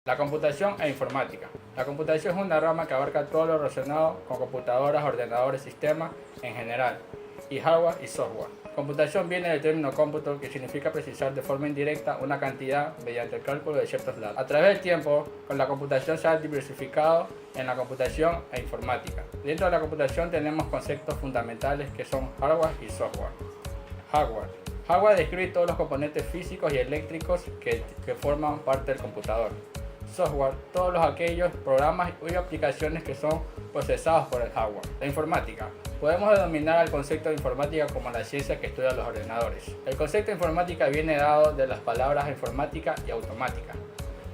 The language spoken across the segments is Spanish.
La computación e informática. La computación es una rama que abarca todo lo relacionado con computadoras, ordenadores, sistemas en general, y hardware y software. Computación viene del término cómputo, que significa precisar de forma indirecta una cantidad mediante el cálculo de ciertos datos. A través del tiempo, con la computación se ha diversificado en la computación e informática. Dentro de la computación tenemos conceptos fundamentales que son hardware y software. Hardware describe todos los componentes físicos y eléctricos que forman parte del computador. Software, todos aquellos programas y aplicaciones que son procesados por el hardware. La informática. Podemos denominar el concepto de informática como la ciencia que estudia los ordenadores. El concepto de informática viene dado de las palabras informática y automática.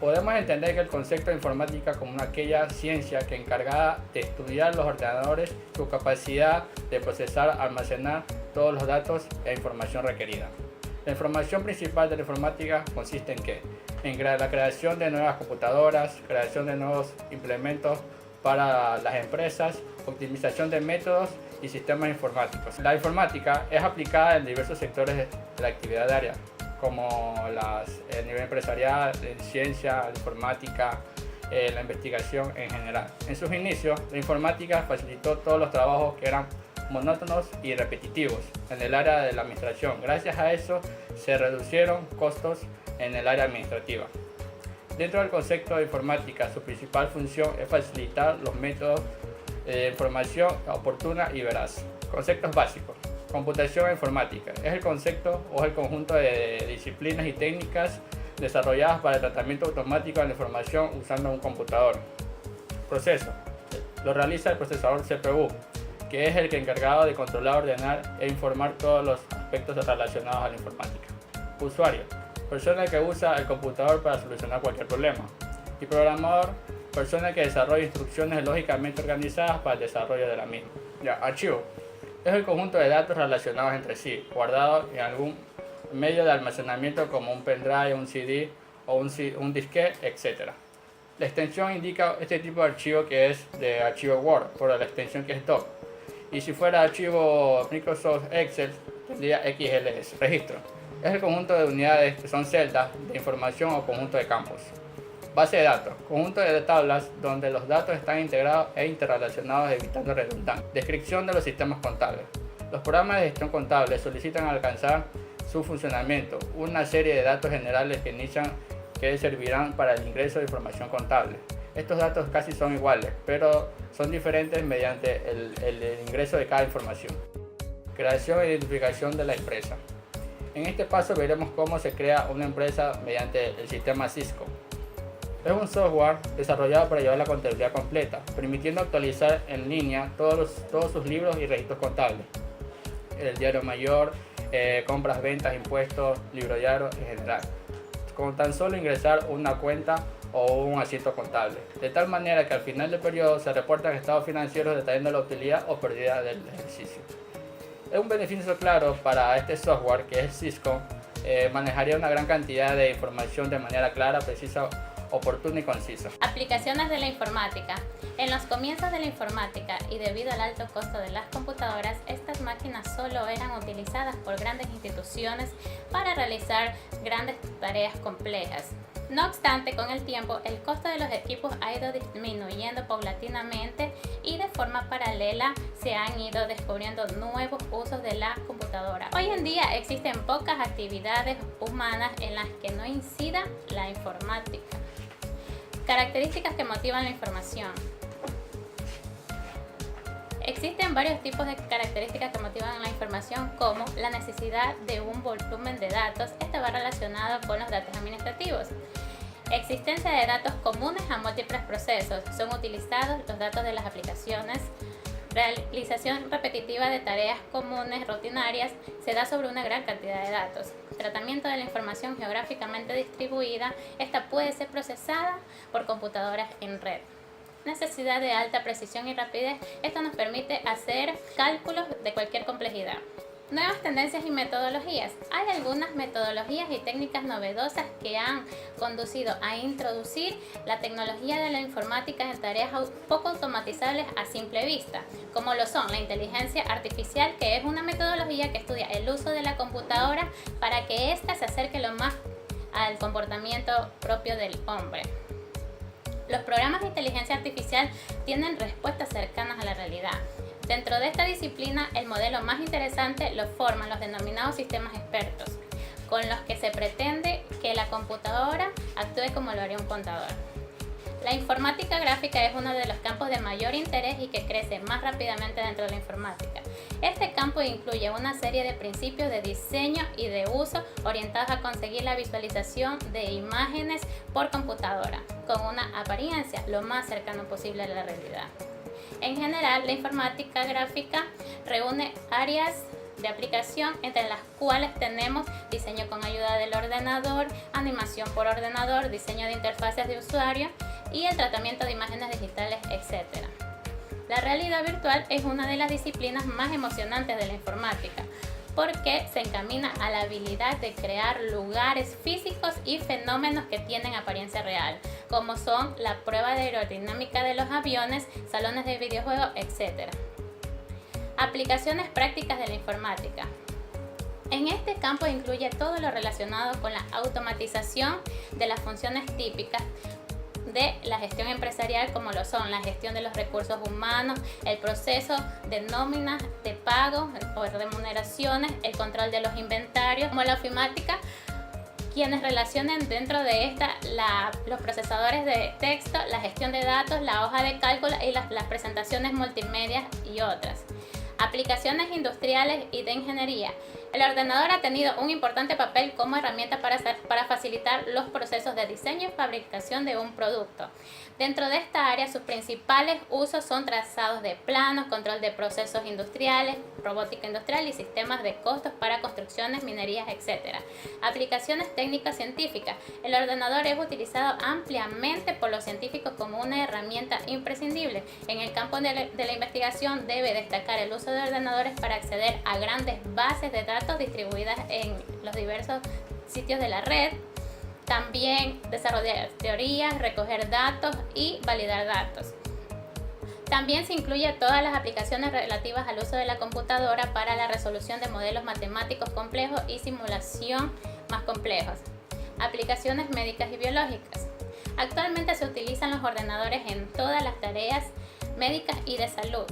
Podemos entender que el concepto de informática como aquella ciencia que encargada de estudiar los ordenadores, su capacidad de procesar, almacenar todos los datos e información requerida. La información principal de la informática consiste en ¿qué? En la creación de nuevas computadoras, creación de nuevos implementos para las empresas, optimización de métodos y sistemas informáticos. La informática es aplicada en diversos sectores de la actividad diaria, como el nivel empresarial, en ciencia, la informática, la investigación en general. En sus inicios, la informática facilitó todos los trabajos que eran monótonos y repetitivos en el área de la administración. Gracias a eso se reducieron costos en el área administrativa. Dentro del concepto de informática, su principal función es facilitar los métodos de información oportuna y veraz. Conceptos básicos. Computación informática es el concepto o el conjunto de disciplinas y técnicas desarrolladas para el tratamiento automático de la información usando un computador. Proceso. Lo realiza el procesador CPU, que es el encargado de controlar, ordenar e informar todos los aspectos relacionados a la informática. Usuario. Persona que usa el computador para solucionar cualquier problema. Y programador. Persona que desarrolla instrucciones lógicamente organizadas para el desarrollo de la misma. Archivo. Es el conjunto de datos relacionados entre sí, guardados en algún medio de almacenamiento como un pendrive, un CD o un disquete, etc. La extensión indica este tipo de archivo que es de archivo Word, por la extensión que es doc. Y si fuera archivo Microsoft Excel, tendría XLS. Registro. Es el conjunto de unidades que son celdas de información o conjunto de campos. Base de datos. Conjunto de tablas donde los datos están integrados e interrelacionados evitando redundancia. Descripción de los sistemas contables. Los programas de gestión contable solicitan alcanzar su funcionamiento, una serie de datos generales que servirán para el ingreso de información contable. Estos datos casi son iguales, pero son diferentes mediante el ingreso de cada información. Creación e identificación de la empresa. En este paso veremos cómo se crea una empresa mediante el sistema Cisco. Es un software desarrollado para llevar la contabilidad completa, permitiendo actualizar en línea todos sus libros y registros contables. El diario mayor, compras, ventas, impuestos, libro diario en general. Con tan solo ingresar una cuenta o un asiento contable, de tal manera que al final del periodo se reportan estados financieros detallando la utilidad o pérdida del ejercicio. Es un beneficio claro para este software que es Cisco, manejaría una gran cantidad de información de manera clara, precisa, oportuna y concisa. Aplicaciones de la informática. En los comienzos de la informática y debido al alto costo de las computadoras, estas máquinas solo eran utilizadas por grandes instituciones para realizar grandes tareas complejas. No obstante, con el tiempo, el costo de los equipos ha ido disminuyendo paulatinamente y de forma paralela se han ido descubriendo nuevos usos de la computadora. Hoy en día existen pocas actividades humanas en las que no incida la informática. Características que motivan la información. Existen varios tipos de características que motivan la información, como la necesidad de un volumen de datos. Este va relacionado con los datos administrativos. Existencia de datos comunes a múltiples procesos. Son utilizados los datos de las aplicaciones. Realización repetitiva de tareas comunes rutinarias se da sobre una gran cantidad de datos. Tratamiento de la información geográficamente distribuida. Esta puede ser procesada por computadoras en red. Necesidad de alta precisión y rapidez. Esto nos permite hacer cálculos de cualquier complejidad. Nuevas tendencias y metodologías. Hay algunas metodologías y técnicas novedosas que han conducido a introducir la tecnología de la informática en tareas poco automatizables a simple vista, como lo son la inteligencia artificial, que es una metodología que estudia el uso de la computadora para que ésta se acerque lo más al comportamiento propio del hombre. Los programas de inteligencia artificial tienen respuestas cercanas a la realidad. Dentro de esta disciplina, el modelo más interesante lo forman los denominados sistemas expertos, con los que se pretende que la computadora actúe como lo haría un contador. La informática gráfica es uno de los campos de mayor interés y que crece más rápidamente dentro de la informática. Este campo incluye una serie de principios de diseño y de uso orientados a conseguir la visualización de imágenes por computadora, con una apariencia lo más cercano posible a la realidad. En general, la informática gráfica reúne áreas de aplicación entre las cuales tenemos diseño con ayuda del ordenador, animación por ordenador, diseño de interfaces de usuario y el tratamiento de imágenes digitales, etc. La realidad virtual es una de las disciplinas más emocionantes de la informática porque se encamina a la habilidad de crear lugares físicos y fenómenos que tienen apariencia real, como son la prueba de aerodinámica de los aviones, salones de videojuegos, etc. Aplicaciones prácticas de la informática. En este campo incluye todo lo relacionado con la automatización de las funciones típicas de la gestión empresarial, como lo son la gestión de los recursos humanos, el proceso de nóminas, de pago o remuneraciones, el control de los inventarios, como la ofimática, quienes relacionen dentro de esta los procesadores de texto, la gestión de datos, la hoja de cálculo y las presentaciones multimedia y otras. Aplicaciones industriales y de ingeniería. El ordenador ha tenido un importante papel como herramienta para facilitar los procesos de diseño y fabricación de un producto. Dentro de esta área, sus principales usos son trazados de planos, control de procesos industriales, robótica industrial y sistemas de costos para construcciones, minerías, etc. Aplicaciones técnicas científicas. El ordenador es utilizado ampliamente por los científicos como una herramienta imprescindible. En el campo de la investigación debe destacar el uso de ordenadores para acceder a grandes bases de datos distribuidas en los diversos sitios de la red. También desarrollar teorías, recoger datos y validar datos. También se incluye todas las aplicaciones relativas al uso de la computadora para la resolución de modelos matemáticos complejos y simulación más complejos. Aplicaciones médicas y biológicas. Actualmente se utilizan los ordenadores en todas las tareas médicas y de salud.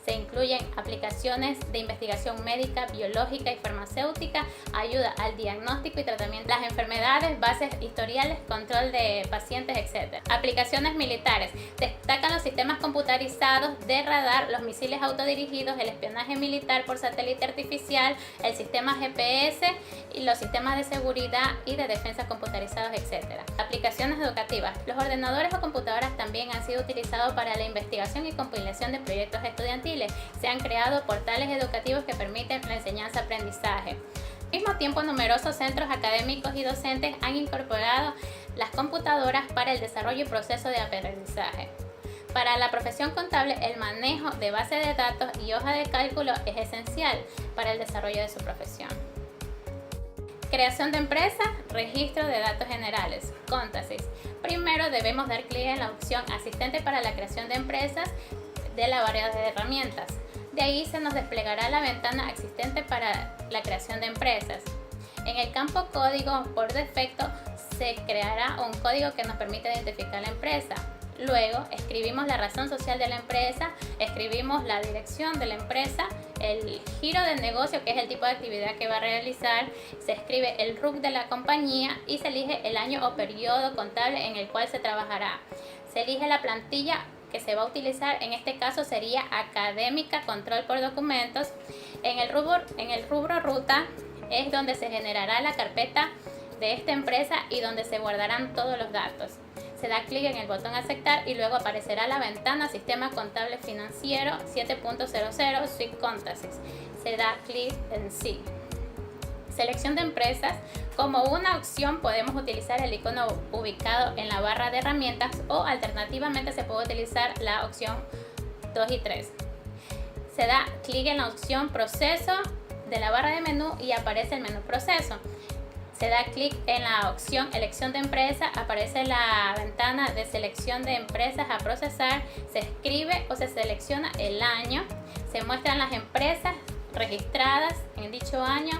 Se incluyen aplicaciones de investigación médica, biológica y farmacéutica, ayuda al diagnóstico y tratamiento de las enfermedades, bases historiales, control de pacientes, etc. Aplicaciones militares. Destacan los sistemas computarizados de radar, los misiles autodirigidos, el espionaje militar por satélite artificial, el sistema GPS y los sistemas de seguridad y de defensa computarizados, etc. Aplicaciones educativas. Los ordenadores o computadoras también han sido utilizados para la investigación y compilación de proyectos estudiantiles. Se han creado portales educativos que permiten la enseñanza-aprendizaje. Al mismo tiempo, numerosos centros académicos y docentes han incorporado las computadoras para el desarrollo y proceso de aprendizaje. Para la profesión contable, el manejo de base de datos y hoja de cálculo es esencial para el desarrollo de su profesión. Creación de empresas, registro de datos generales, Contasis. Primero debemos dar clic en la opción Asistente para la creación de empresas de la barra de herramientas. De ahí se nos desplegará la ventana existente para la creación de empresas. En el campo código, por defecto, se creará un código que nos permite identificar la empresa. Luego, escribimos la razón social de la empresa, escribimos la dirección de la empresa, el giro del negocio, que es el tipo de actividad que va a realizar, se escribe el RUC de la compañía y se elige el año o periodo contable en el cual se trabajará. Se elige la plantilla que se va a utilizar, en este caso sería académica, control por documentos. En el rubro ruta es donde se generará la carpeta de esta empresa y donde se guardarán todos los datos. Se da clic en el botón aceptar y luego aparecerá la ventana Sistema Contable Financiero 7.00 Suite Contasis. Se da clic en sí. Selección de empresas. Como una opción podemos utilizar el icono ubicado en la barra de herramientas o alternativamente se puede utilizar la opción 2 y 3. Se da clic en la opción Proceso de la barra de menú y aparece el menú Proceso. Se da clic en la opción Elección de empresa, aparece la ventana de selección de empresas a procesar, se escribe o se selecciona el año, se muestran las empresas registradas en dicho año,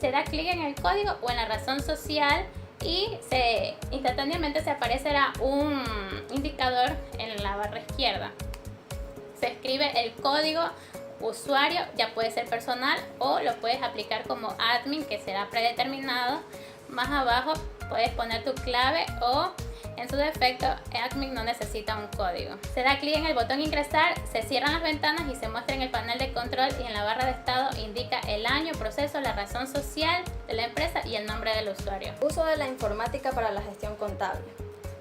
se da clic en el código o en la razón social y instantáneamente se aparecerá un indicador en la barra izquierda. Se escribe el código usuario, ya puede ser personal o lo puedes aplicar como admin, que será predeterminado. Más abajo puedes poner tu clave o, en su defecto, admin no necesita un código. Se da clic en el botón ingresar, se cierran las ventanas y se muestra en el panel de control, y en la barra de estado indica el año, proceso, la razón social de la empresa y el nombre del usuario. Uso de la informática para la gestión contable.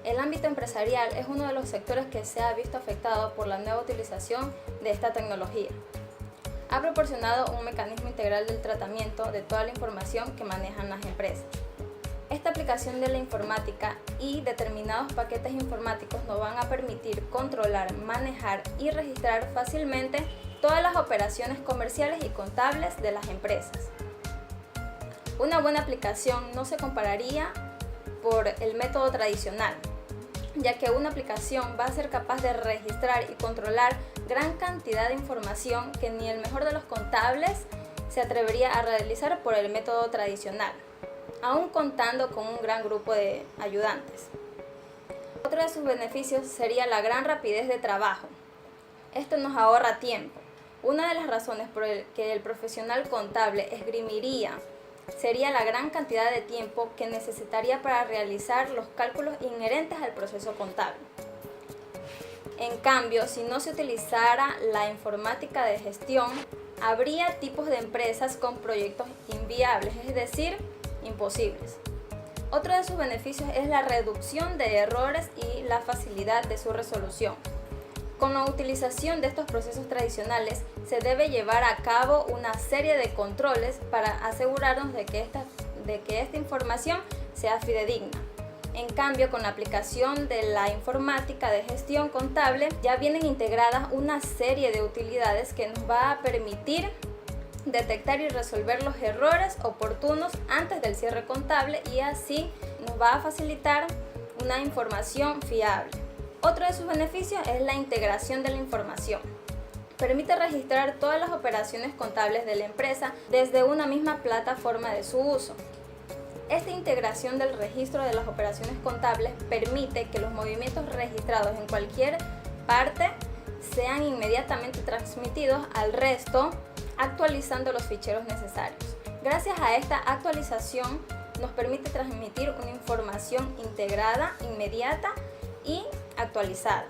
El ámbito empresarial es uno de los sectores que se ha visto afectado por la nueva utilización de esta tecnología. Ha proporcionado un mecanismo integral del tratamiento de toda la información que manejan las empresas. Esta aplicación de la informática y determinados paquetes informáticos nos van a permitir controlar, manejar y registrar fácilmente todas las operaciones comerciales y contables de las empresas. Una buena aplicación no se compararía por el método tradicional, ya que una aplicación va a ser capaz de registrar y controlar gran cantidad de información que ni el mejor de los contables se atrevería a realizar por el método tradicional, aún contando con un gran grupo de ayudantes. Otro de sus beneficios sería la gran rapidez de trabajo. Esto nos ahorra tiempo. Una de las razones por el que el profesional contable esgrimiría sería la gran cantidad de tiempo que necesitaría para realizar los cálculos inherentes al proceso contable. En cambio, si no se utilizara la informática de gestión, habría tipos de empresas con proyectos inviables, es decir, imposibles. Otro de sus beneficios es la reducción de errores y la facilidad de su resolución. Con la utilización de estos procesos tradicionales, se debe llevar a cabo una serie de controles para asegurarnos de que esta información sea fidedigna. En cambio, con la aplicación de la informática de gestión contable, ya vienen integradas una serie de utilidades que nos va a permitir detectar y resolver los errores oportunos antes del cierre contable, y así nos va a facilitar una información fiable. Otro de sus beneficios es la integración de la información. Permite registrar todas las operaciones contables de la empresa desde una misma plataforma de su uso. Esta integración del registro de las operaciones contables permite que los movimientos registrados en cualquier parte sean inmediatamente transmitidos al resto, actualizando los ficheros necesarios. Gracias a esta actualización nos permite transmitir una información integrada, inmediata y actualizada.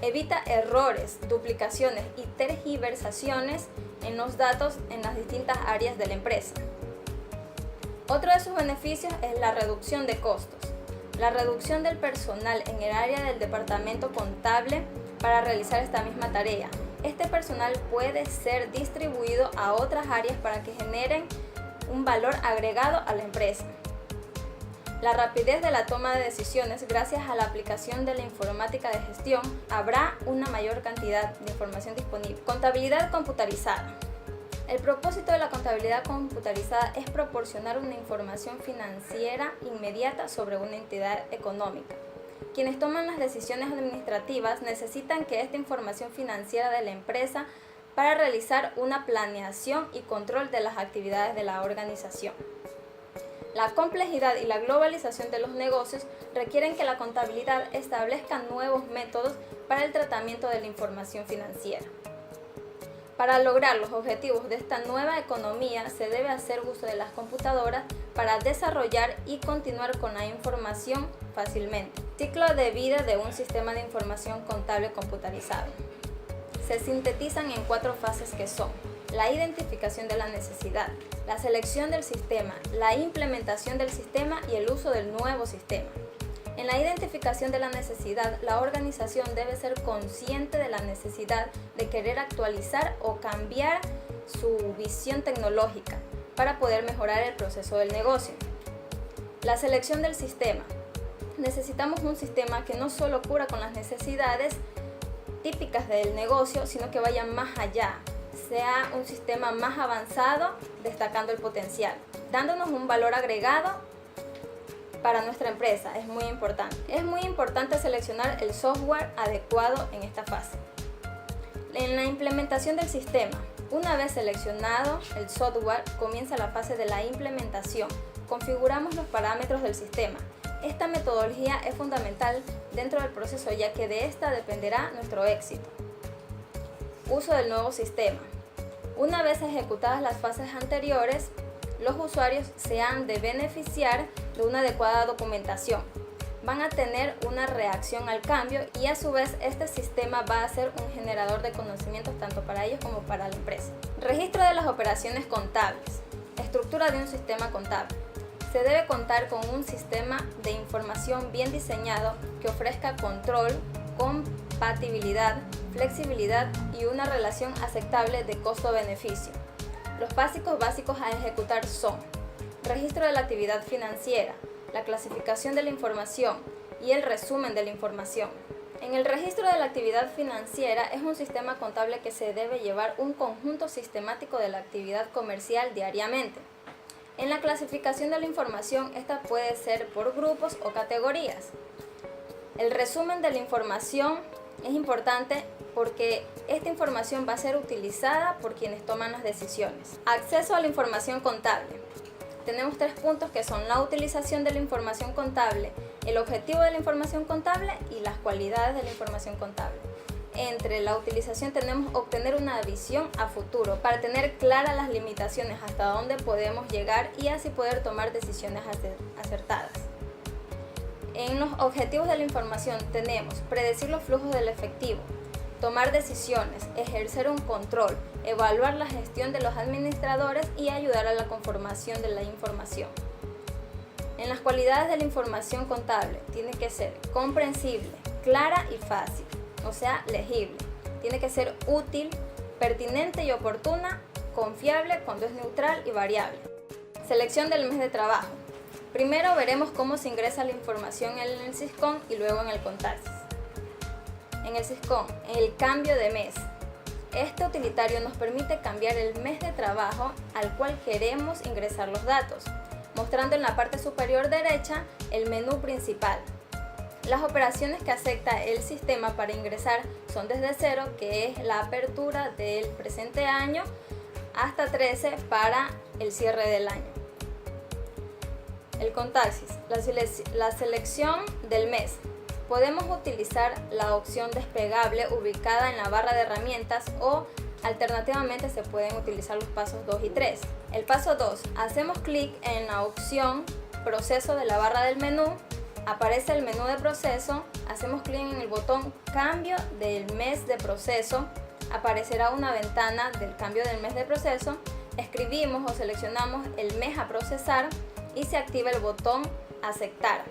Evita errores, duplicaciones y tergiversaciones en los datos en las distintas áreas de la empresa. Otro de sus beneficios es la reducción de costos. La reducción del personal en el área del departamento contable para realizar esta misma tarea. Este personal puede ser distribuido a otras áreas para que generen un valor agregado a la empresa. La rapidez de la toma de decisiones. Gracias a la aplicación de la informática de gestión, habrá una mayor cantidad de información disponible. Contabilidad computarizada. El propósito de la contabilidad computarizada es proporcionar una información financiera inmediata sobre una entidad económica. Quienes toman las decisiones administrativas necesitan que esta información financiera de la empresa para realizar una planeación y control de las actividades de la organización. La complejidad y la globalización de los negocios requieren que la contabilidad establezca nuevos métodos para el tratamiento de la información financiera. Para lograr los objetivos de esta nueva economía, se debe hacer uso de las computadoras para desarrollar y continuar con la información fácilmente. Ciclo de vida de un sistema de información contable computarizado. Se sintetizan en 4 fases que son: la identificación de la necesidad, la selección del sistema, la implementación del sistema y el uso del nuevo sistema. En la identificación de la necesidad, la organización debe ser consciente de la necesidad de querer actualizar o cambiar su visión tecnológica para poder mejorar el proceso del negocio. La selección del sistema. Necesitamos un sistema que no solo cubra con las necesidades típicas del negocio, sino que vaya más allá, sea un sistema más avanzado, destacando el potencial, dándonos un valor agregado para nuestra empresa. Es muy importante. Es muy importante seleccionar el software adecuado en esta fase. En la implementación del sistema, una vez seleccionado el software, comienza la fase de la implementación, configuramos los parámetros del sistema. Esta metodología es fundamental dentro del proceso, ya que de esta dependerá nuestro éxito. Uso del nuevo sistema. Una vez ejecutadas las fases anteriores, los usuarios se han de beneficiar de una adecuada documentación. Van a tener una reacción al cambio y a su vez este sistema va a ser un generador de conocimientos tanto para ellos como para la empresa. Registro de las operaciones contables. Estructura de un sistema contable. Se debe contar con un sistema de información bien diseñado que ofrezca control, compatibilidad, flexibilidad y una relación aceptable de costo-beneficio. Los básicos a ejecutar son: registro de la actividad financiera, la clasificación de la información y el resumen de la información. En el registro de la actividad financiera es un sistema contable que se debe llevar un conjunto sistemático de la actividad comercial diariamente. En la clasificación de la información, esta puede ser por grupos o categorías. El resumen de la información es importante porque esta información va a ser utilizada por quienes toman las decisiones. Acceso a la información contable. Tenemos 3 puntos que son la utilización de la información contable, el objetivo de la información contable y las cualidades de la información contable. Entre la utilización tenemos obtener una visión a futuro para tener claras las limitaciones hasta dónde podemos llegar y así poder tomar decisiones acertadas. En los objetivos de la información tenemos predecir los flujos del efectivo, tomar decisiones, ejercer un control, evaluar la gestión de los administradores y ayudar a la conformación de la información. En las cualidades de la información contable tiene que ser comprensible, clara y fácil, o sea, legible. Tiene que ser útil, pertinente y oportuna, confiable cuando es neutral y variable. Selección del mes de trabajo. Primero veremos cómo se ingresa la información en el SISCON y luego en el Contaxis. En el SISCON, el cambio de mes. Este utilitario nos permite cambiar el mes de trabajo al cual queremos ingresar los datos, mostrando en la parte superior derecha el menú principal. Las operaciones que acepta el sistema para ingresar son desde 0, que es la apertura del presente año, hasta 13 para el cierre del año. El Contaxis, la selección del mes. Podemos utilizar la opción desplegable ubicada en la barra de herramientas o alternativamente se pueden utilizar los pasos 2 y 3. El paso 2, hacemos clic en la opción proceso de la barra del menú, aparece el menú de proceso, hacemos clic en el botón cambio del mes de proceso, aparecerá una ventana del cambio del mes de proceso, escribimos o seleccionamos el mes a procesar y se activa el botón aceptar.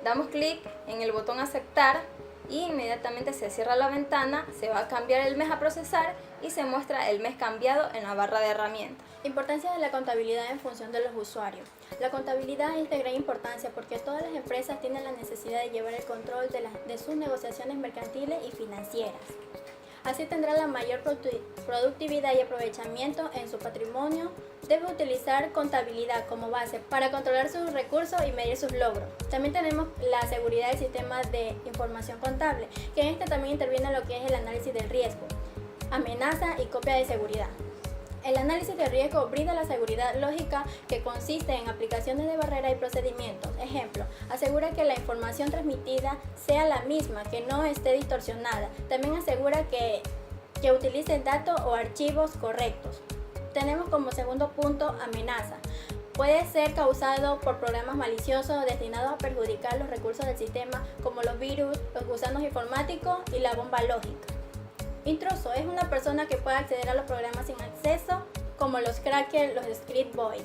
Damos clic en el botón aceptar y inmediatamente se cierra la ventana, se va a cambiar el mes a procesar y se muestra el mes cambiado en la barra de herramientas. Importancia de la contabilidad en función de los usuarios. La contabilidad es de gran importancia porque todas las empresas tienen la necesidad de llevar el control de sus negociaciones mercantiles y financieras. Así tendrá la mayor productividad y aprovechamiento en su patrimonio. Debe utilizar contabilidad como base para controlar sus recursos y medir sus logros. También tenemos la seguridad del sistema de información contable, que en este también interviene lo que es el análisis del riesgo, amenaza y copia de seguridad. El análisis de riesgo brinda la seguridad lógica que consiste en aplicaciones de barreras y procedimientos. Ejemplo, asegura que la información transmitida sea la misma, que no esté distorsionada. También asegura que utilicen datos o archivos correctos. Tenemos como segundo punto amenaza. Puede ser causado por programas maliciosos destinados a perjudicar los recursos del sistema como los virus, los gusanos informáticos y la bomba lógica. Intruso es una persona que puede acceder a los programas sin acceso, como los crackers, los script boys.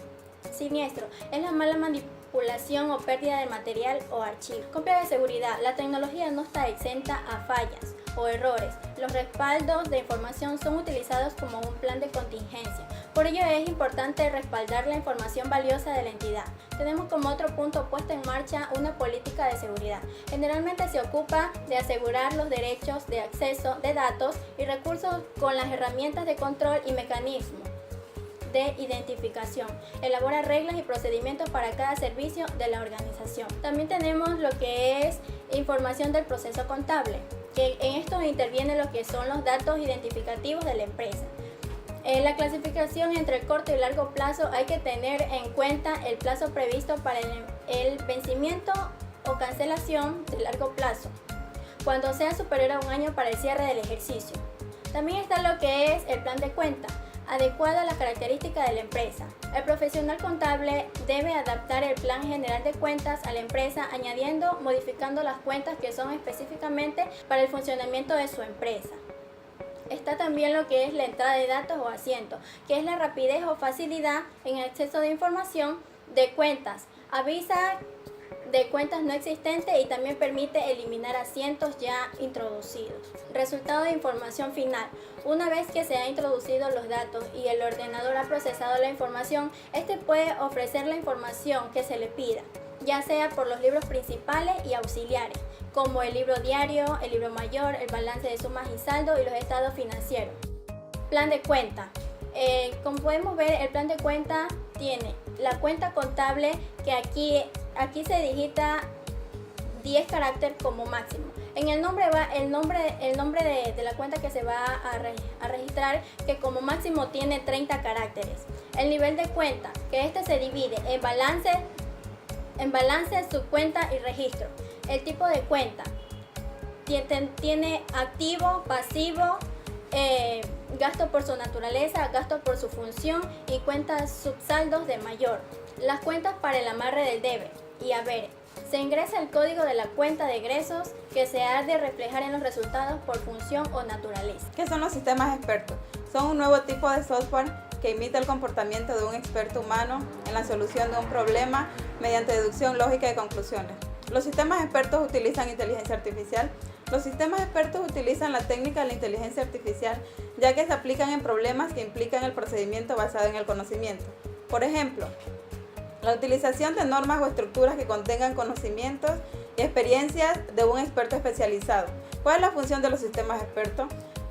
Siniestro es la mala manipulación o pérdida de material o archivo. Copia de seguridad. La tecnología no está exenta a fallas o errores. Los respaldos de información son utilizados como un plan de contingencia. Por ello es importante respaldar la información valiosa de la entidad. Tenemos como otro punto puesta en marcha una política de seguridad. Generalmente se ocupa de asegurar los derechos de acceso de datos y recursos con las herramientas de control y mecanismos de identificación. Elabora reglas y procedimientos para cada servicio de la organización. También tenemos lo que es información del proceso contable, que en esto interviene lo que son los datos identificativos de la empresa. En la clasificación entre el corto y largo plazo hay que tener en cuenta el plazo previsto para el vencimiento o cancelación de largo plazo, cuando sea superior a un año para el cierre del ejercicio. También está lo que es el plan de cuenta, adecuado a las características de la empresa. El profesional contable debe adaptar el plan general de cuentas a la empresa, añadiendo, modificando las cuentas que son específicamente para el funcionamiento de su empresa. Está también lo que es la entrada de datos o asiento, que es la rapidez o facilidad en el acceso de información de cuentas. Avisa de cuentas no existentes y también permite eliminar asientos ya introducidos. Resultado de información final. Una vez que se han introducido los datos y el ordenador ha procesado la información, este puede ofrecer la información que se le pida, ya sea por los libros principales y auxiliares, como el libro diario, el libro mayor, el balance de sumas y saldo y los estados financieros. Plan de cuenta. Como podemos ver, el plan de cuenta tiene la cuenta contable, que aquí se digita 10 caracteres como máximo. En el nombre va el nombre de la cuenta que se va a registrar, que como máximo tiene 30 caracteres. El nivel de cuenta, que este se divide en balance, subcuenta y registro. El tipo de cuenta tiene activo, pasivo, gasto por su naturaleza, gasto por su función y cuentas subsaldos de mayor. Las cuentas para el amarre del debe y haber. Se ingresa el código de la cuenta de egresos, que se ha de reflejar en los resultados por función o naturaleza. ¿Qué son los sistemas expertos? Son un nuevo tipo de software que imita el comportamiento de un experto humano en la solución de un problema mediante deducción lógica de conclusiones. Los sistemas expertos utilizan inteligencia artificial. Los sistemas expertos utilizan la técnica de la inteligencia artificial, ya que se aplican en problemas que implican el procedimiento basado en el conocimiento. Por ejemplo, la utilización de normas o estructuras que contengan conocimientos y experiencias de un experto especializado. ¿Cuál es la función de los sistemas expertos?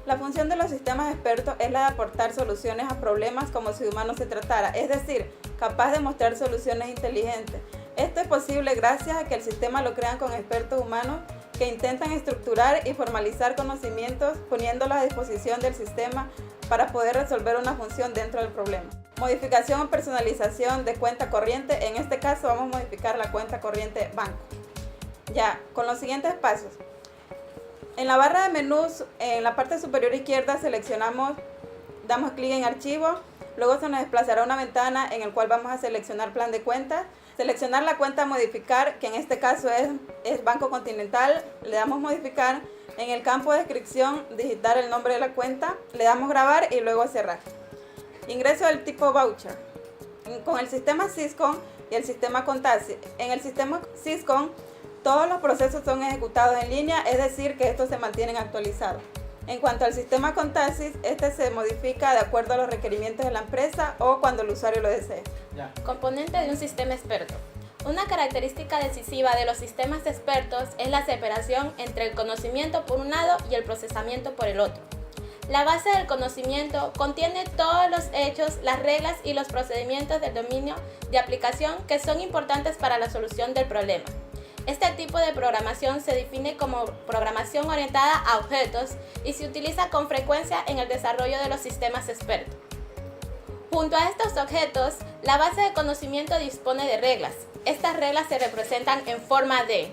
La función de los sistemas expertos es la de aportar soluciones a problemas como si de humanos se tratara, es decir, capaz de mostrar soluciones inteligentes. Esto es posible gracias a que el sistema lo crean con expertos humanos que intentan estructurar y formalizar conocimientos poniéndolos a disposición del sistema para poder resolver una función dentro del problema. Modificación o personalización de cuenta corriente. En este caso vamos a modificar la cuenta corriente banco. Ya, con los siguientes pasos. En la barra de menús, en la parte superior izquierda seleccionamos, damos clic en archivo, luego se nos desplazará una ventana en la cual vamos a seleccionar plan de cuentas, seleccionar la cuenta modificar, que en este caso es Banco Continental, le damos modificar, en el campo de descripción digitar el nombre de la cuenta, le damos grabar y luego cerrar. Ingreso del tipo voucher. Con el sistema Syscom y el sistema Contasis. En el sistema Syscom todos los procesos son ejecutados en línea, es decir, que estos se mantienen actualizados. En cuanto al sistema Contasis, este se modifica de acuerdo a los requerimientos de la empresa o cuando el usuario lo desee. Componente de un sistema experto. Una característica decisiva de los sistemas expertos es la separación entre el conocimiento por un lado y el procesamiento por el otro. La base del conocimiento contiene todos los hechos, las reglas y los procedimientos del dominio de aplicación que son importantes para la solución del problema. Este tipo de programación se define como programación orientada a objetos y se utiliza con frecuencia en el desarrollo de los sistemas expertos. Junto a estos objetos, la base de conocimiento dispone de reglas. Estas reglas se representan en forma de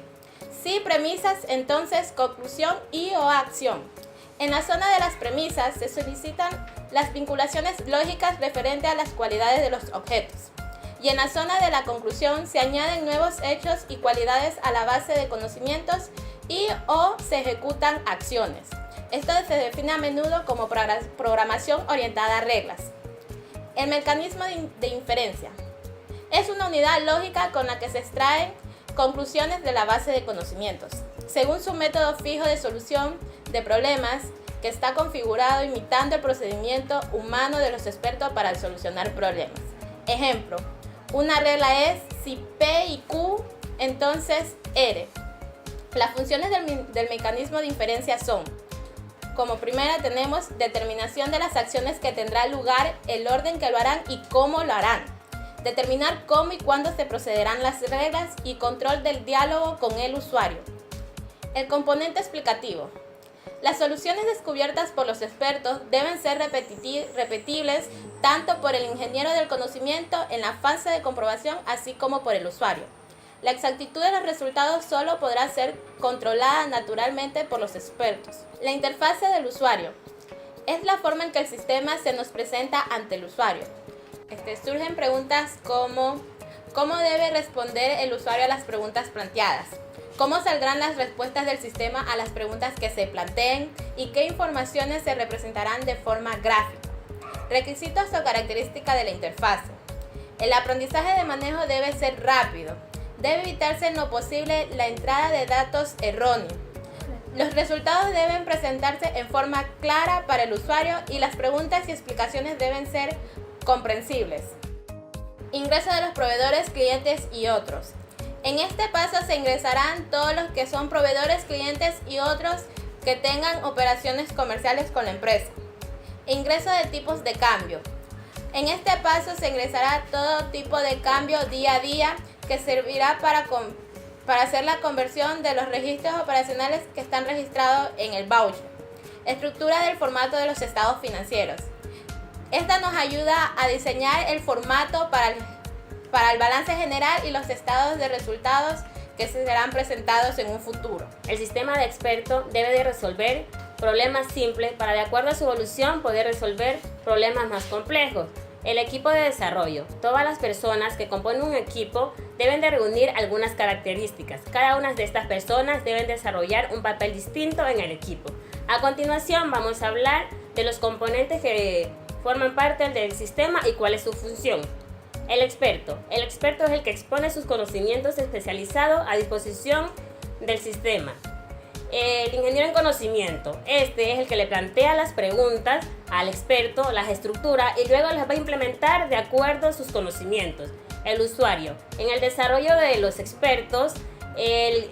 sí, premisas, entonces, conclusión y o acción. En la zona de las premisas se solicitan las vinculaciones lógicas referentes a las cualidades de los objetos. Y en la zona de la conclusión se añaden nuevos hechos y cualidades a la base de conocimientos y o se ejecutan acciones. Esto se define a menudo como programación orientada a reglas. El mecanismo de inferencia es una unidad lógica con la que se extraen conclusiones de la base de conocimientos, según su método fijo de solución de problemas que está configurado imitando el procedimiento humano de los expertos para solucionar problemas. Ejemplo, una regla es si P y Q, entonces R. Las funciones del mecanismo de inferencia son: como primera tenemos determinación de las acciones que tendrá lugar, el orden que lo harán y cómo lo harán. Determinar cómo y cuándo se procederán las reglas y control del diálogo con el usuario. El componente explicativo. Las soluciones descubiertas por los expertos deben ser repetibles tanto por el ingeniero del conocimiento en la fase de comprobación así como por el usuario. La exactitud de los resultados solo podrá ser controlada naturalmente por los expertos. La interfase del usuario es la forma en que el sistema se nos presenta ante el usuario. Surgen preguntas como ¿cómo debe responder el usuario a las preguntas planteadas? ¿Cómo saldrán las respuestas del sistema a las preguntas que se planteen? ¿Y qué informaciones se representarán de forma gráfica? Requisitos o características de la interfase. El aprendizaje de manejo debe ser rápido. Debe evitarse en lo posible la entrada de datos erróneos. Los resultados deben presentarse en forma clara para el usuario y las preguntas y explicaciones deben ser comprensibles. Ingreso de los proveedores, clientes y otros. En este paso se ingresarán todos los que son proveedores, clientes y otros que tengan operaciones comerciales con la empresa. Ingreso de tipos de cambio. En este paso se ingresará todo tipo de cambio día a día que servirá para hacer la conversión de los registros operacionales que están registrados en el voucher. Estructura del formato de los estados financieros. Esta nos ayuda a diseñar el formato para el balance general y los estados de resultados que serán presentados en un futuro. El sistema de experto debe de resolver problemas simples para, de acuerdo a su evolución, poder resolver problemas más complejos. El equipo de desarrollo. Todas las personas que componen un equipo deben de reunir algunas características. Cada una de estas personas deben desarrollar un papel distinto en el equipo. A continuación vamos a hablar de los componentes que forman parte del sistema y cuál es su función. El experto. El experto es el que expone sus conocimientos especializados a disposición del sistema. El ingeniero en conocimiento. Este es el que le plantea las preguntas al experto, las estructura y luego las va a implementar de acuerdo a sus conocimientos. El usuario. En el desarrollo de los expertos, el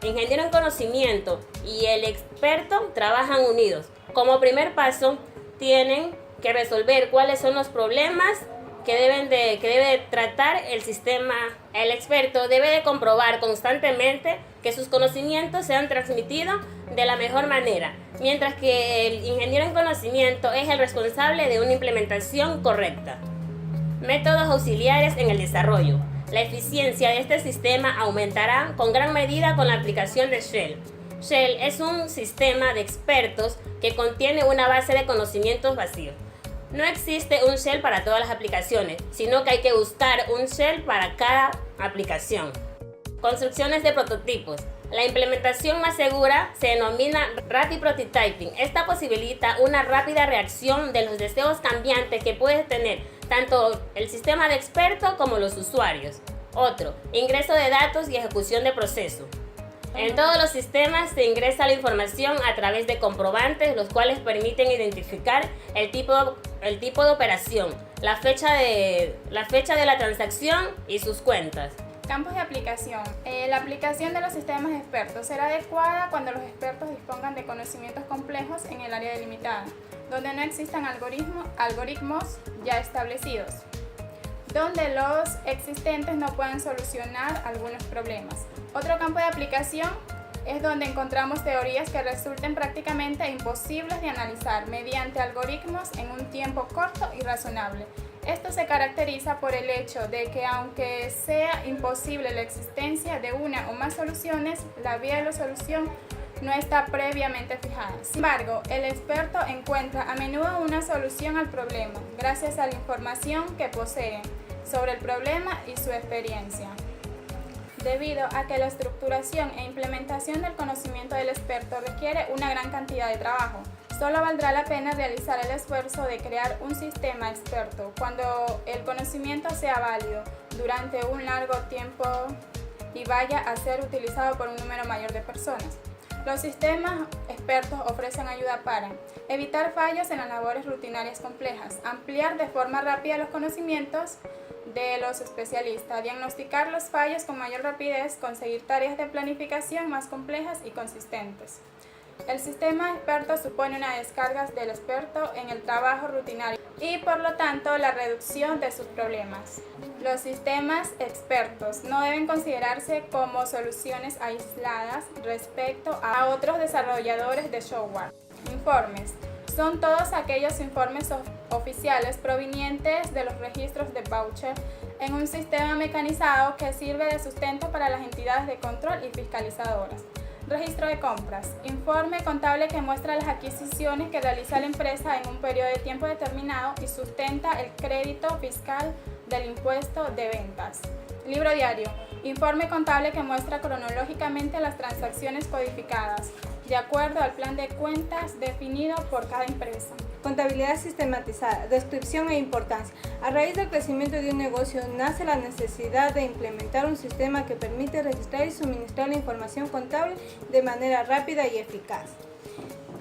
ingeniero en conocimiento y el experto trabajan unidos. Como primer paso, tienen que resolver cuáles son los problemas que debe tratar el sistema. El experto debe de comprobar constantemente que sus conocimientos sean transmitidos de la mejor manera, mientras que el ingeniero en conocimiento es el responsable de una implementación correcta. Métodos auxiliares en el desarrollo. La eficiencia de este sistema aumentará con gran medida con la aplicación de Shell. Shell es un sistema de expertos que contiene una base de conocimientos vacíos. No existe un Shell para todas las aplicaciones, sino que hay que buscar un Shell para cada aplicación. Construcciones de prototipos. La implementación más segura se denomina Rapid Prototyping. Esta posibilita una rápida reacción de los deseos cambiantes que puede tener tanto el sistema de experto como los usuarios. Otro, ingreso de datos y ejecución de proceso. En todos los sistemas se ingresa la información a través de comprobantes, los cuales permiten identificar el tipo de operación, la fecha de la transacción y sus cuentas. Campos de aplicación. La aplicación de los sistemas expertos será adecuada cuando los expertos dispongan de conocimientos complejos en el área delimitada, donde no existan algoritmos ya establecidos, donde los existentes no puedan solucionar algunos problemas. Otro campo de aplicación es donde encontramos teorías que resulten prácticamente imposibles de analizar mediante algoritmos en un tiempo corto y razonable. Esto se caracteriza por el hecho de que aunque sea imposible la existencia de una o más soluciones, la vía de la solución no está previamente fijada. Sin embargo, el experto encuentra a menudo una solución al problema gracias a la información que posee sobre el problema y su experiencia. Debido a que la estructuración e implementación del conocimiento del experto requiere una gran cantidad de trabajo, solo valdrá la pena realizar el esfuerzo de crear un sistema experto cuando el conocimiento sea válido durante un largo tiempo y vaya a ser utilizado por un número mayor de personas. Los sistemas expertos ofrecen ayuda para evitar fallos en las labores rutinarias complejas, ampliar de forma rápida los conocimientos de los especialistas, diagnosticar los fallos con mayor rapidez, conseguir tareas de planificación más complejas y consistentes. El sistema experto supone una descarga del experto en el trabajo rutinario y por lo tanto la reducción de sus problemas. Los sistemas expertos no deben considerarse como soluciones aisladas respecto a otros desarrolladores de software. Informes. Son todos aquellos informes oficiales provenientes de los registros de voucher en un sistema mecanizado que sirve de sustento para las entidades de control y fiscalizadoras. Registro de compras. Informe contable que muestra las adquisiciones que realiza la empresa en un periodo de tiempo determinado y sustenta el crédito fiscal del impuesto de ventas. Libro diario. Informe contable que muestra cronológicamente las transacciones codificadas, de acuerdo al plan de cuentas definido por cada empresa. Contabilidad sistematizada, descripción e importancia. A raíz del crecimiento de un negocio nace la necesidad de implementar un sistema que permite registrar y suministrar la información contable de manera rápida y eficaz.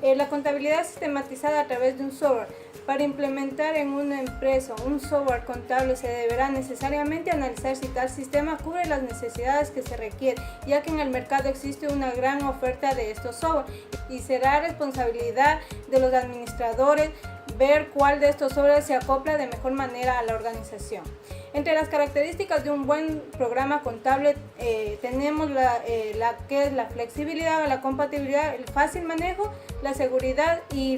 La contabilidad sistematizada a través de un software. Para implementar en una empresa un software contable se deberá necesariamente analizar si tal sistema cubre las necesidades que se requieren, ya que en el mercado existe una gran oferta de estos software y será responsabilidad de los administradores ver cuál de estos software se acopla de mejor manera a la organización. Entre las características de un buen programa contable tenemos la que es la flexibilidad, la compatibilidad, el fácil manejo, la seguridad y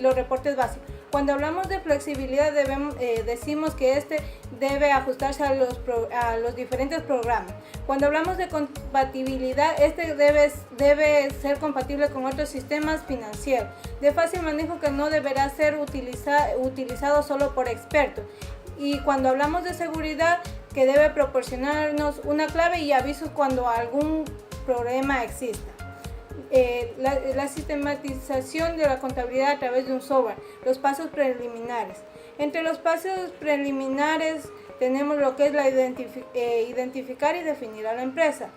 los reportes básicos. Cuando hablamos de flexibilidad decimos que este debe ajustarse a los diferentes programas. Cuando hablamos de compatibilidad, este debe ser compatible con otros sistemas financieros. De fácil manejo, que no deberá ser utilizado solo por expertos. Y cuando hablamos de seguridad, que debe proporcionarnos una clave y avisos cuando algún problema exista. La sistematización de la contabilidad a través de un software. Los pasos preliminares. Entre los pasos preliminares tenemos lo que es la identificar y definir a la empresa.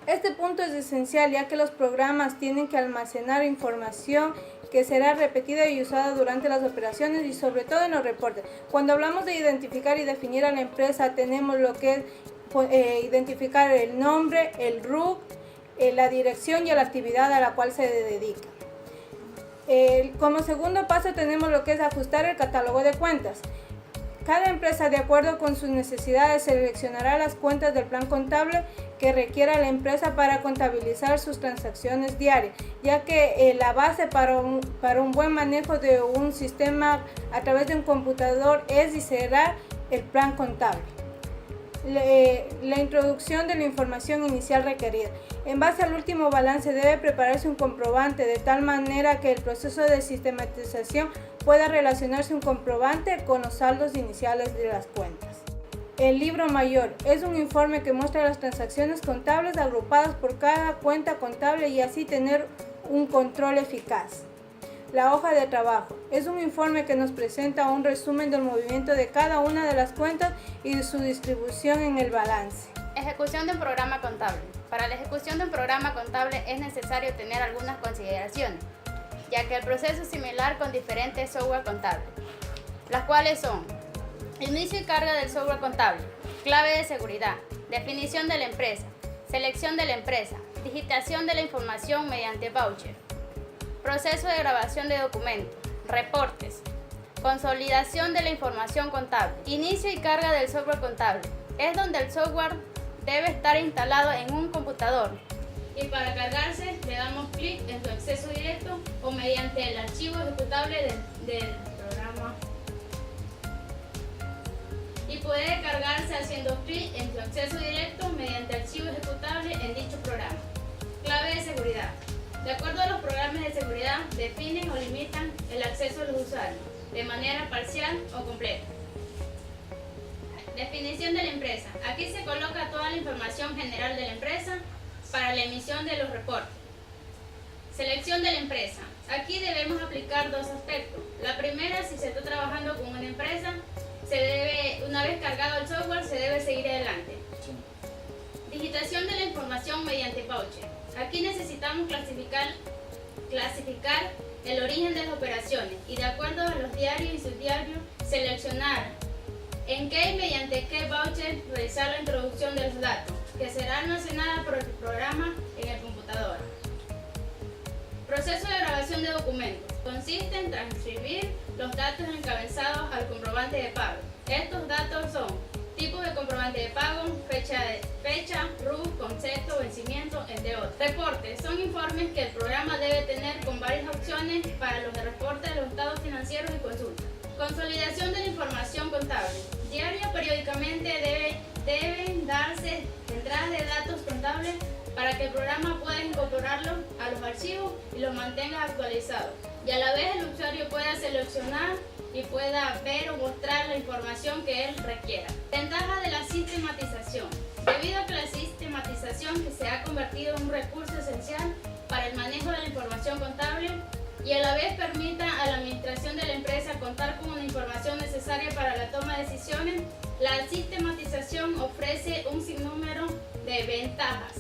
Este punto es esencial, ya que los programas tienen que almacenar información que será repetida y usada durante las operaciones y sobre todo en los reportes. Cuando hablamos de identificar y definir a la empresa, tenemos lo que es identificar el nombre, el RUC, la dirección y la actividad a la cual se dedica. Como segundo paso tenemos lo que es ajustar el catálogo de cuentas. Cada empresa, de acuerdo con sus necesidades, seleccionará las cuentas del plan contable que requiera la empresa para contabilizar sus transacciones diarias, ya que la base para un buen manejo de un sistema a través de un computador es y será el plan contable. La introducción de la información inicial requerida. En base al último balance debe prepararse un comprobante de tal manera que el proceso de sistematización pueda relacionarse un comprobante con los saldos iniciales de las cuentas. El libro mayor es un informe que muestra las transacciones contables agrupadas por cada cuenta contable y así tener un control eficaz. La hoja de trabajo es un informe que nos presenta un resumen del movimiento de cada una de las cuentas y de su distribución en el balance. Ejecución de un programa contable. Para la ejecución de un programa contable es necesario tener algunas consideraciones, ya que el proceso es similar con diferentes software contables, las cuales son: inicio y carga del software contable, clave de seguridad, definición de la empresa, selección de la empresa, digitación de la información mediante voucher, proceso de grabación de documentos, reportes, consolidación de la información contable. Inicio y carga del software contable es donde el software debe estar instalado en un computador y para cargarse le damos clic en su acceso directo o mediante el archivo ejecutable del programa, y puede cargarse haciendo clic en su acceso directo mediante archivo ejecutable en dicho programa. Clave de seguridad. De acuerdo a los programas de seguridad, definen o limitan el acceso a los usuarios de manera parcial o completa. Definición de la empresa. Aquí se coloca toda la información general de la empresa para la emisión de los reportes. Selección de la empresa. Aquí debemos aplicar dos aspectos. La primera, si se está trabajando con una empresa, una vez cargado el software, se debe seguir adelante. Digitación de la información mediante voucher. Aquí necesitamos clasificar el origen de las operaciones y, de acuerdo a los diarios y subdiarios, seleccionar en qué y mediante qué voucher realizar la introducción de los datos, que será almacenada por el programa en el computador. Proceso de grabación de documentos. Consiste en transcribir los datos encabezados al comprobante de pago. Estos datos son tipos de comprobante de pago, fecha, RUF, concepto, vencimiento, entre otros. Reportes. Son informes que el programa debe tener con varias opciones para los reportes de los estados financieros y consultas. Consolidación de la información contable. Diario periódicamente deben darse entradas de datos contables para que el programa pueda incorporarlos a los archivos y los mantenga actualizados. Y a la vez el usuario pueda seleccionar y pueda ver o mostrar la información que él requiera. Ventaja de la sistematización. Debido a que la sistematización que se ha convertido en un recurso esencial para el manejo de la información contable y a la vez permita a la administración de la empresa contar con una información necesaria para la toma de decisiones, la sistematización ofrece un sinnúmero de ventajas.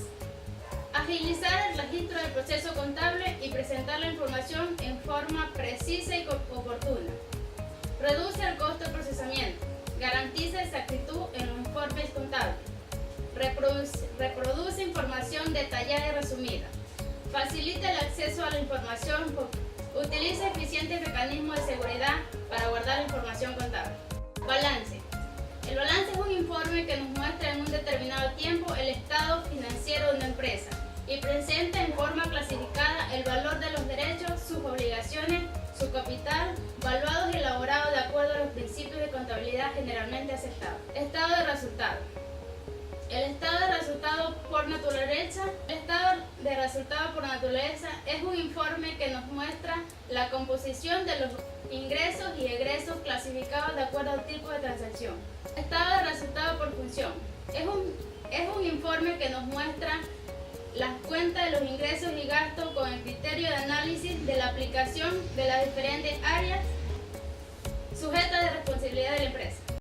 Agilizar el registro del proceso contable y presentar la información en forma precisa y oportuna. Reduce el costo de procesamiento. Garantiza exactitud en los informes contables. Reproduce información detallada y resumida. Facilita el acceso a la información. Utiliza eficientes mecanismos de seguridad para guardar la información contable. Balance. El balance es un informe que nos muestra en un determinado tiempo el estado financiero de una empresa y presenta en forma clasificada el valor de los derechos, sus obligaciones, su capital, valuados y elaborados de acuerdo a los principios de contabilidad generalmente aceptados. Estado de resultado. El estado de resultado por naturaleza es un informe que nos muestra la composición de los ingresos y egresos clasificados de acuerdo al tipo de transacción. Estado de resultado por función. Es un informe que nos muestra las cuentas de los ingresos y gastos con el criterio de análisis de la aplicación de las diferentes áreas sujetas de responsabilidad de la empresa.